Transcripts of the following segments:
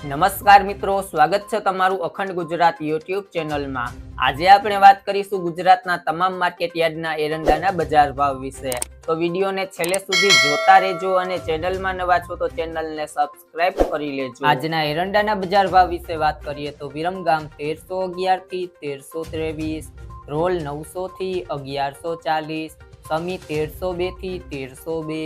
નમસ્કાર મિત્રો, સ્વાગત છે તમારું અખંડ ગુજરાત યુટ્યુબ ચેનલમાં। આજે આપણે વાત કરીશું ગુજરાતના તમામ માર્કેટ યાર્ડના એરંડાના બજાર ભાવ વિશે। તો વિડીયોને છેલ્લે સુધી જોતા રહેજો અને ચેનલમાં નવા છો તો ચેનલને સબસ્ક્રાઇબ કરી લેજો। આજના એરંડાના બજાર ભાવ વિશે વાત કરીએ તો વિરમગામ 1311 થી 1323, રોલ 900 થી 1140, સમી 1302 થી 1302,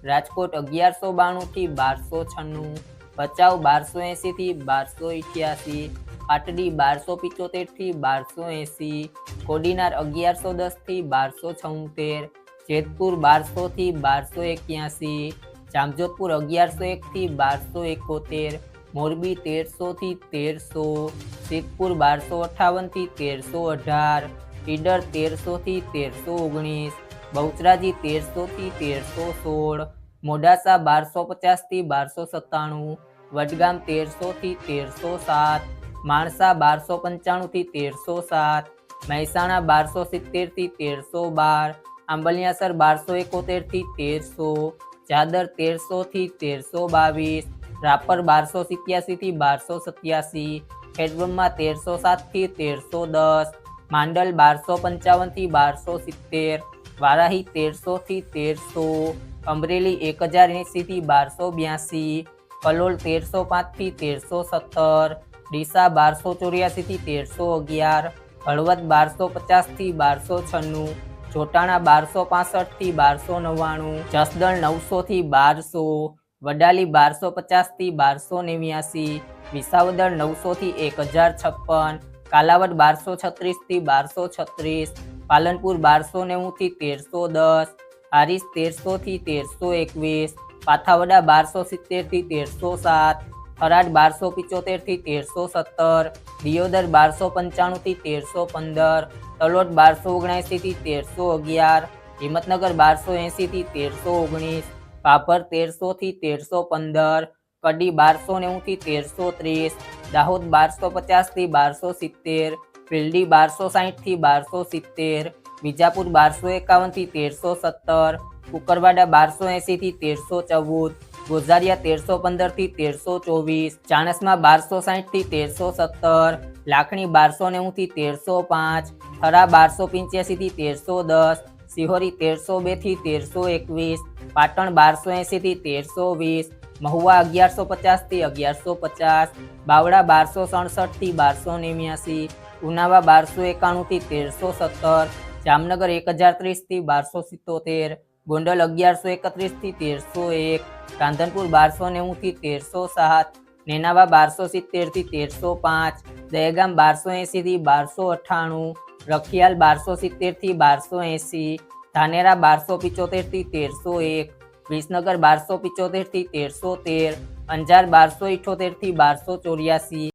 રાજકોટ 1192 થી 1296, ભચાઉ 1280 થી 1288, પાટડી 1275 થી 1280, કોડીનાર 1110 થી 1276, જેતપુર 1200 થી 1281, જામજોધપુર 1101 થી 1271, મોરબી 1300 થી 1300, સિદ્ધપુર 1258 થી 1318, ઈડર 1300 થી 1319, બહુચરાજી 1300 થી 1316, મોડાસા 1250 થી 1297, વડગામ 1300 થી 1307, માણસા 1295 થી 1307, મહેસાણા 1270 થી 1312, આંબલિયાસર 1271 થી 1300, ચાદર 1300 થી 1322, રાપર 1287 થી 1287, ખેડબ્રહ્મા 1307 થી 1310, માંડલ 1255 થી 1270, વારાહી 1300 થી 1300, અમરેલી 1080 થી 1282, કલોલ 1305 થી 1317, ડીસા 1284 થી 1311, હળવદ 1250 થી 1296, જોટાણા 1265 થી 1299, જસદણ 900 થી 1200, વડાલી 1250 થી 1289, વિસાવદર 900 થી 1056, કાલાવડ 1236 થી 1236, પાલનપુર 1290 થી 1310, હારીજ 1300 થી 1321, પાથાવડા 1270 થી 1307, થરાદ 1275 થી 1317, દિયોદર 1295 થી 1315, તલોદ 1279 થી 1311, હિંમતનગર 1280 થી 1319, પાભર 1300 થી 1315, કડી 1290 થી 1330, દાહોદ 1250 થી 1270, પીલડી 1260 થી 1270, વિજાપુર 1251 થી 1317, કુકરવાડા 1280 થી 1314, ગોઝારિયા 1315 થી 1324, ચાણસ્મા 1260 થી 1317, લાખણી 1290 થી 1305, થરા 1285 થી 1310, સિહોરી 1302 થી 1321, પાટણ 1280 થી 1320, મહુવા 1150 થી 1150, બાવળા 1267 થી 1289, ઉનાવા 1291 થી 1317, જામનગર 1030 થી 1277, ગોંડલ 1131 થી 1301, રાંધનપુર 1290 થી 1307, નેનાવા 1270 થી 1305, દહેગામ 1280 થી 1298, રખિયાલ 1270 થી 1280, ધાનેરા 1275 થી 1301, વિસનગર 1275 થી 1313, અંજાર 1278 થી 1284,